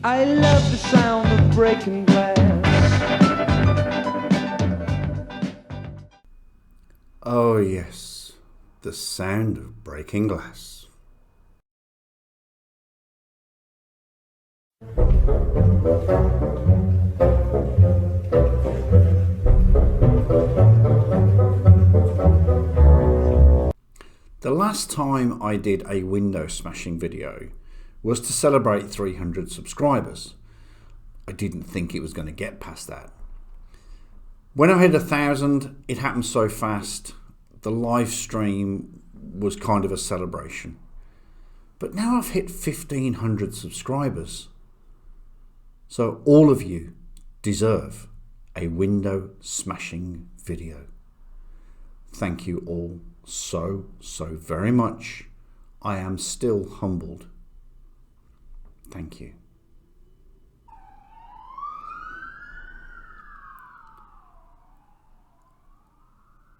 I love the sound of breaking glass. Oh yes, the sound of breaking glass. The last time I did a window smashing video was to celebrate 300 subscribers. I didn't think it was going to get past that. When I hit 1,000, it happened so fast. The live stream was kind of a celebration. But now I've hit 1,500 subscribers. So all of you deserve a window smashing video. Thank you all so very much. I am still humbled. Thank you.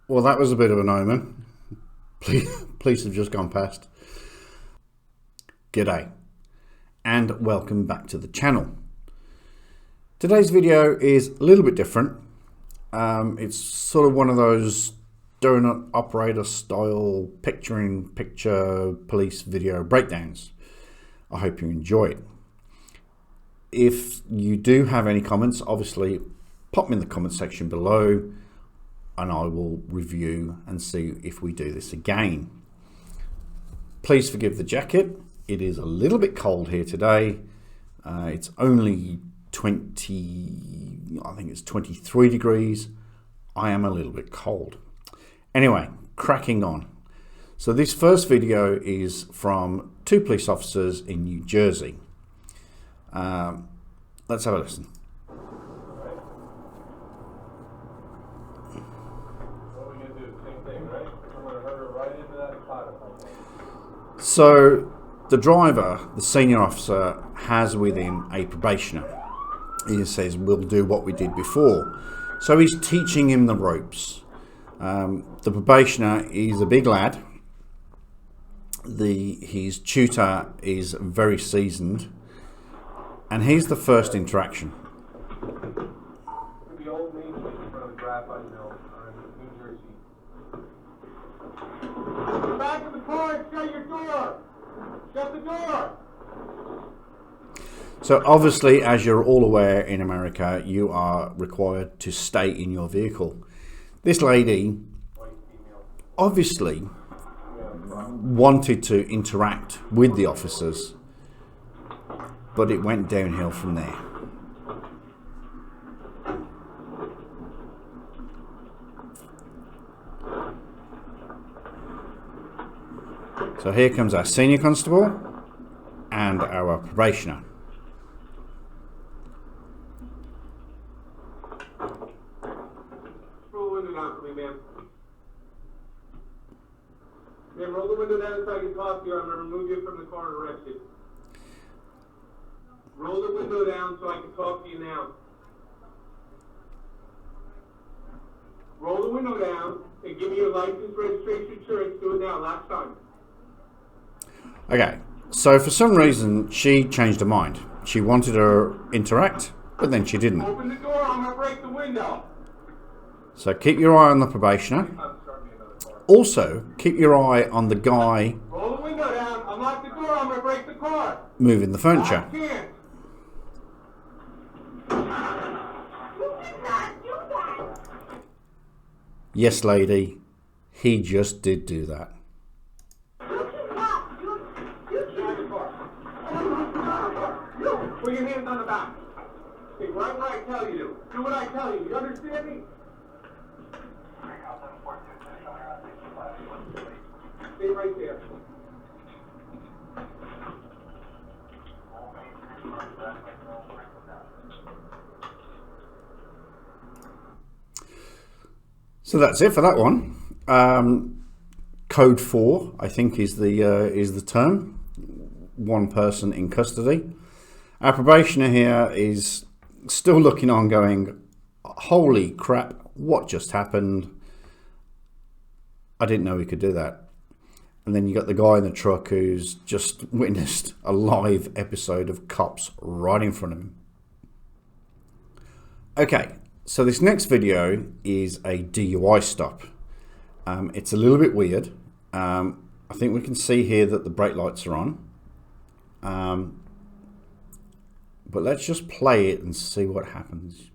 Well, that was a bit of an omen. Please have just gone past. G'day and welcome back to the channel. Today's video is a little bit different. It's sort of one of those donut operator style picture police video breakdowns. I hope you enjoy it. If you do have any comments, obviously pop them in the comment section below and I will review and see if we do this again. Please forgive the jacket. It is a little bit cold here today. It's only 23 degrees. I am a little bit cold. Anyway, cracking on. So this first video is from two police officers in New Jersey. Let's have a listen. So the driver, the senior officer, has with him a probationer. He says, we'll do what we did before. So he's teaching him the ropes. The probationer is a big lad. His tutor is very seasoned. And here's the first interaction. The old main street in front of the Graphite Mill, New Jersey. Back of the car and shut your door! Shut the door! So obviously, as you're all aware in America, you are required to stay in your vehicle. This lady obviously wanted to interact with the officers, but it went downhill from there. So here comes our senior constable and our probationer. Roll the window down for me, ma'am. Ma'am, roll the window down so I can talk to you. I'm going to remove you from the car and arrest you. Roll the window down so I can talk to you now. Roll the window down and give me your license, registration, insurance. Do it now, last time. Okay, so for some reason she changed her mind. She wanted to interact, but then she didn't. Open the door, I'm going to break the window. So keep your eye on the probationer. Also, keep your eye on the guy Roll the window down, unlock the door, I'm going to break the car. moving the furniture. I can't. Yes, lady, he just did do that. Put your hands on the back. Stay right where I tell you to. Do what I tell you. You understand me? Stay right there. So that's it for that one. Code 4, I think, is the term. One person in custody. Our probationer here is still looking on, going, "Holy crap! What just happened? I didn't know we could do that." And then you got the guy in the truck who's just witnessed a live episode of Cops right in front of him. Okay, so this next video is a DUI stop. It's a little bit weird. I think we can see here that the brake lights are on. But let's just play it and see what happens.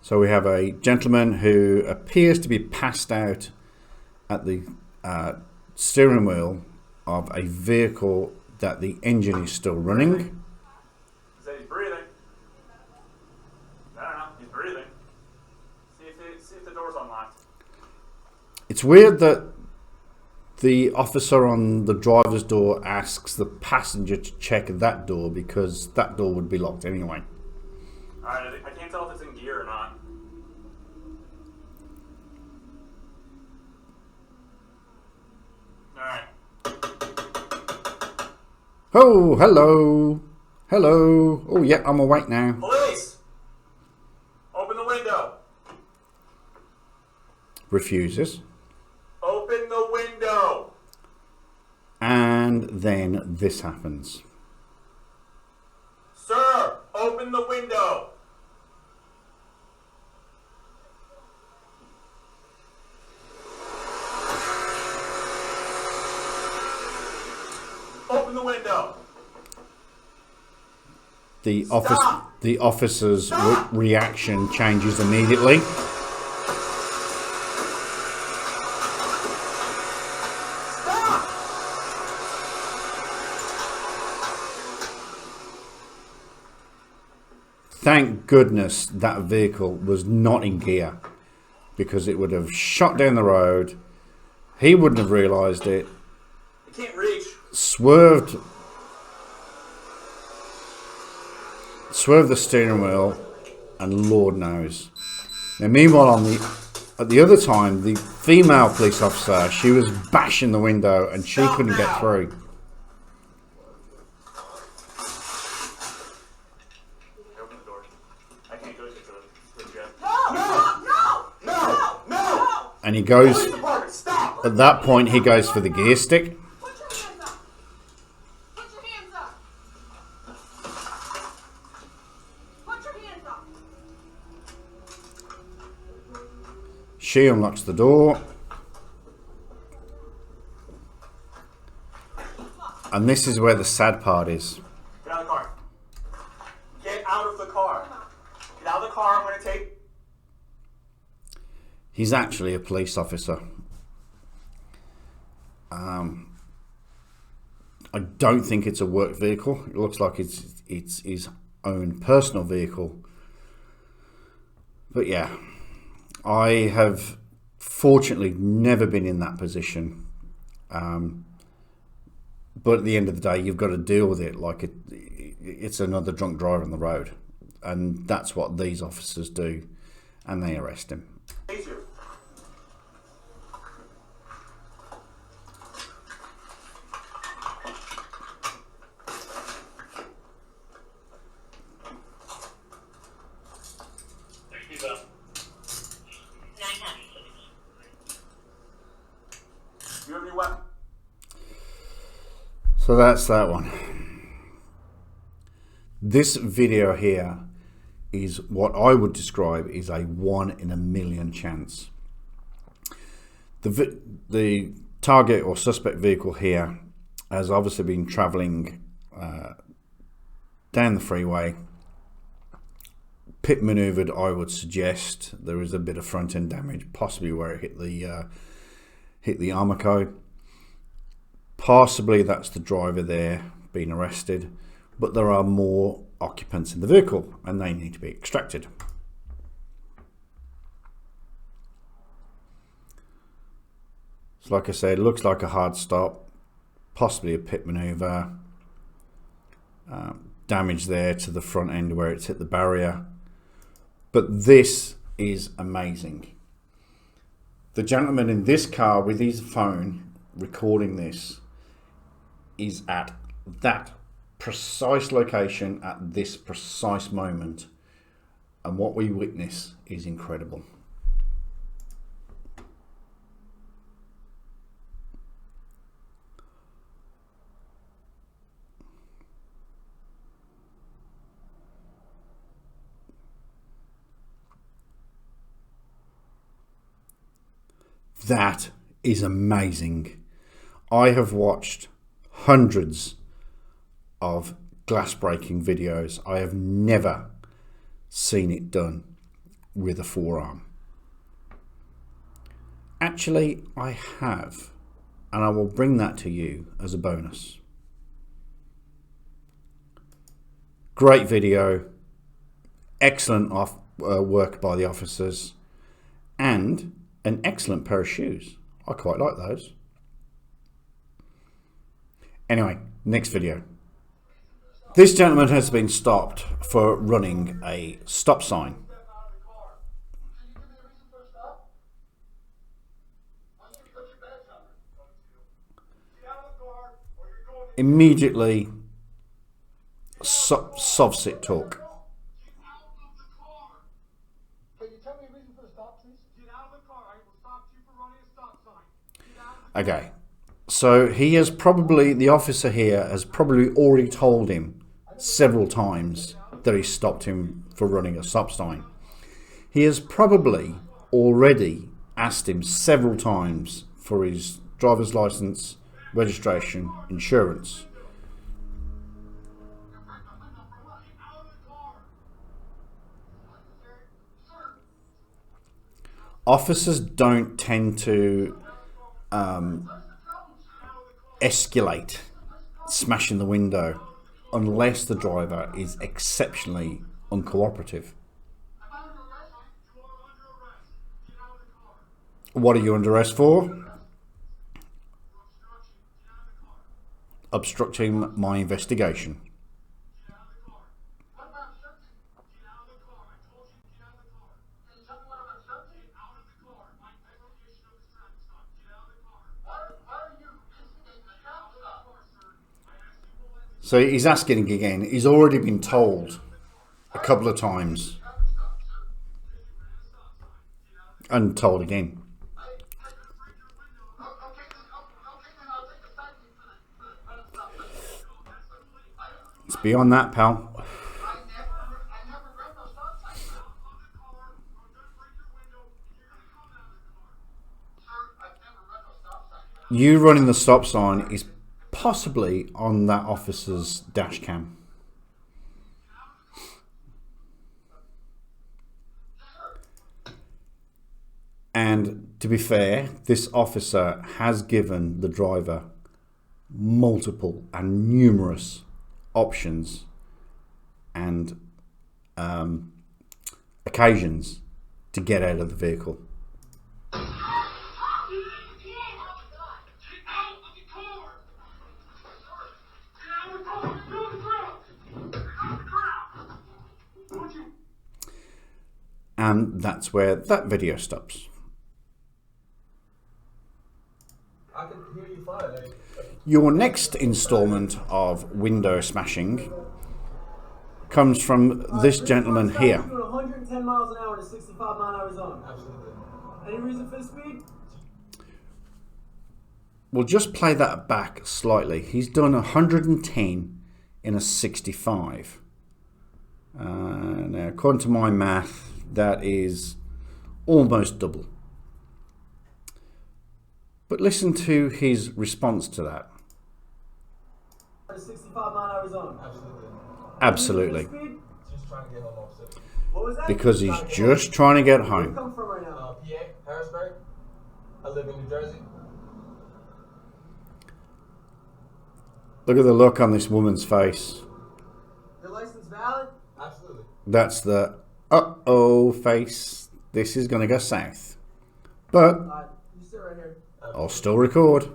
So we have a gentleman who appears to be passed out at the steering wheel of a vehicle that the engine is still running. He said he's breathing. I don't know, he's breathing. See if the door's unlocked. It's weird that the officer on the driver's door asks the passenger to check that door because that door would be locked anyway. Alright, I can't tell if it's in gear or not. Alright. Oh, hello. Hello. Oh, yeah, I'm awake now. Police! Open the window. Refuses. Open the window. And then this happens. Sir, open the window. Open the window. The officer's reaction changes immediately. Stop! Thank goodness that vehicle was not in gear, because it would have shot down the road. He wouldn't have realised it. I can't reach. Swerved the steering wheel, and Lord knows. Now, meanwhile, at the other time, the female police officer, she was bashing the window and she couldn't get through. Open the door. I can't go to the jet. No! And he goes, Police department, stop! at that point, he goes for the gear stick. Put your hands up! Put your hands up! Put your hands up! She unlocks the door. And this is where the sad part is. Get out of the car. Get out of the car. Get out of the car. I'm going to take... He's actually a police officer. I don't think it's a work vehicle. It looks like it's his own personal vehicle. But yeah, I have fortunately never been in that position. But at the end of the day, you've got to deal with it like it's another drunk driver on the road. And that's what these officers do. And they arrest him. Face you. You have any weapon? So that's that one. This video here is what I would describe is a 1 in a million chance. The target or suspect vehicle here has obviously been traveling down the freeway. Pit maneuvered, I would suggest. There is a bit of front end damage, possibly where it hit the Armaco. Possibly that's the driver there being arrested, but there are more occupants in the vehicle and they need to be extracted. So like I said, it looks like a hard stop, possibly a pit maneuver. Damage there to the front end where it's hit the barrier. But this is amazing. The gentleman in this car with his phone recording this is at that precise location at this precise moment, and what we witness is incredible. That is amazing. I have watched hundreds of glass breaking videos. I have never seen it done with a forearm. Actually, I have, and I will bring that to you as a bonus. Great video, excellent work by the officers, and an excellent pair of shoes. I quite like those. Anyway, next video. This gentleman has been stopped for running a stop sign. Immediately, soft-sit talk. Okay, so he has probably, the officer here has probably already told him several times that he stopped him for running a stop sign. He has probably already asked him several times for his driver's license, registration, insurance. Officers don't tend to escalate smashing the window unless the driver is exceptionally uncooperative. What are you under arrest for? Obstructing my investigation. So he's asking again. He's already been told a couple of times and told again. It's beyond that, pal. You running the stop sign is possibly on that officer's dash cam. And to be fair, this officer has given the driver multiple and numerous options and occasions to get out of the vehicle. And that's where that video stops. I can hear you fine. Your next installment of window smashing comes from this gentleman here. Doing 110 miles an hour in a 65 mile an hour zone. Absolutely. Any reason for the speed? We'll just play that back slightly. He's done 110 in a 65. Now, according to my math, that is almost double. But listen to his response to that. 65 mile an hour zone. Absolutely. Just trying to get home, officer. What was that? Because he's just trying to get Where you home. come from right now? PA, Harrisburg. I live in New Jersey. Look at the look on this woman's face. Your license valid? Absolutely. That's the uh-oh face. This is going to go south. But You sit right here. I'll still record.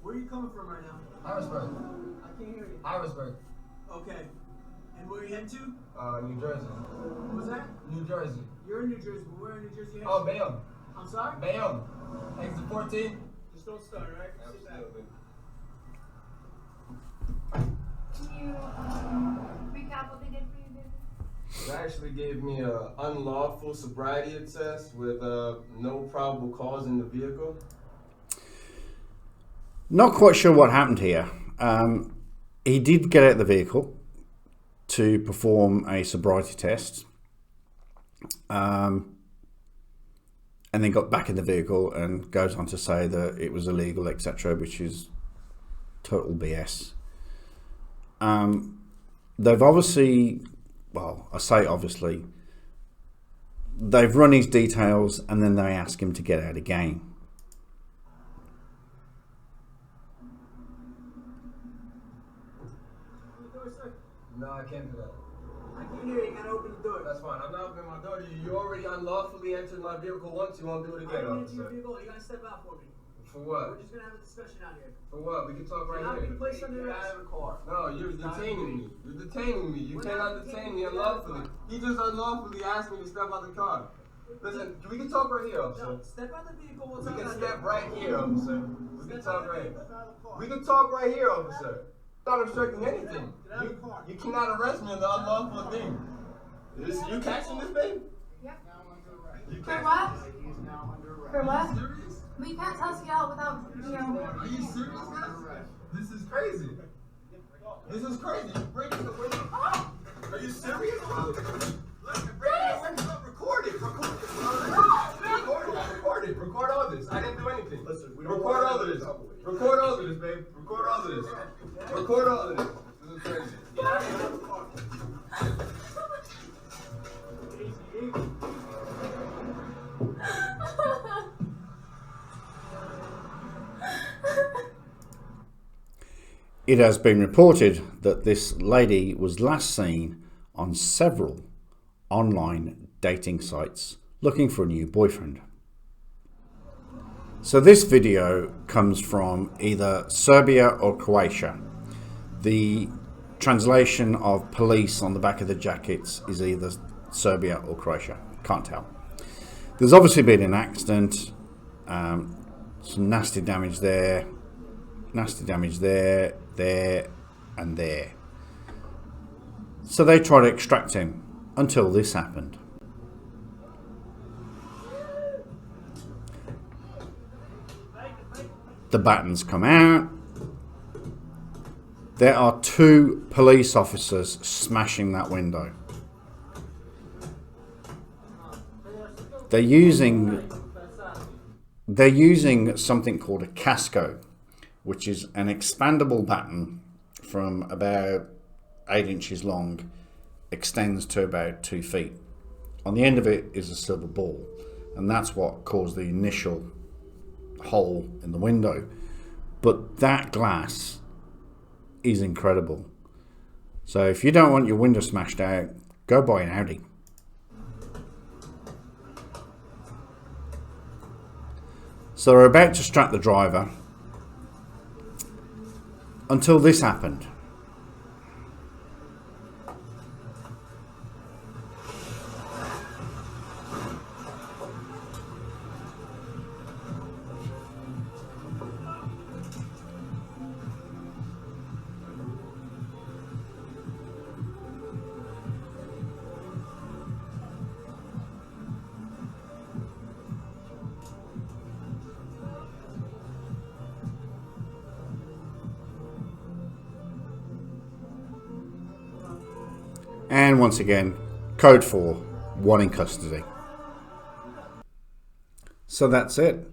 Where are you coming from right now? Harrisburg. Harrisburg. Okay. And where are you heading to? New Jersey. What was that? New Jersey. You're in New Jersey, but where in New Jersey you heading Oh, to? Bayonne. I'm sorry? Bayonne. Exit 14. Just don't start, alright? Sit back. Can you recap what they did for you, David? They actually gave me a unlawful sobriety test with no probable cause in the vehicle. Not quite sure what happened here. He did get out of the vehicle to perform a sobriety test, and then got back in the vehicle and goes on to say that it was illegal, etc., which is total BS. They've obviously, well, I say obviously, they've run his details and then they ask him to get out again. No, I can't do that. I can't hear you. You gotta open the door. That's fine. I'm not opening my door. You already unlawfully entered my vehicle once. You won't do it I again, already into your officer. vehicle. You gotta step out for me. For what? We're just gonna have a discussion out here. For what? We can talk right You're not here. being placed under arrest. No, you're detaining me. You're detaining me. You We're cannot not detain detaining me you. unlawfully. He just unlawfully asked me to step out the car. Listen, we can talk right here, officer. No, step out the vehicle. We'll We talk can out step here. right here, officer. We can talk right here. Get out of the car. We can talk right here, officer. Not obstructing anything. Get out of the car. You cannot arrest me on the unlawful thing. You catching this, babe? Yep. You For catching what? this? For what? Serious? But you can't tell us to get out without, you know. Are you serious, guys? This is crazy. This is crazy. You breaking the window. Are you serious, bro? Look, you're breaking the window. Record it. Record it. Record it. Record all this. I didn't do anything. Listen, record all of this. Record all of this, babe. Record all of this. Record all of this. This is crazy. It has been reported that this lady was last seen on several online dating sites looking for a new boyfriend. So this video comes from either Serbia or Croatia. The translation of police on the back of the jackets is either Serbia or Croatia. Can't tell. There's obviously been an accident, some nasty damage there, there and there. So they try to extract him until this happened. The batons come out. There are 2 police officers smashing that window. They're using something called a casco, which is an expandable baton from about 8 inches long, extends to about 2 feet. On the end of it is a silver ball, and that's what caused the initial hole in the window. But that glass is incredible. So if you don't want your window smashed out, go buy an Audi. So they're about to strap the driver until this happened. And once again, code 4, 1 in custody. So that's it.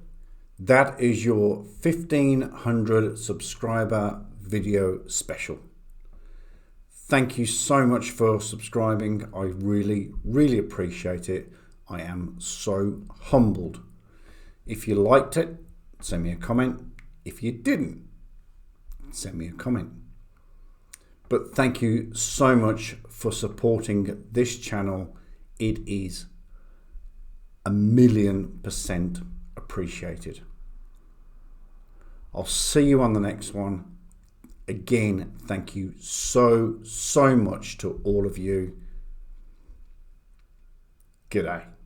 That is your 1500 subscriber video special. Thank you so much for subscribing. I really, really appreciate it. I am so humbled. If you liked it, send me a comment. If you didn't, send me a comment. But thank you so much for supporting this channel. It is 1,000,000% appreciated. I'll see you on the next one. Again, thank you so much to all of you. G'day.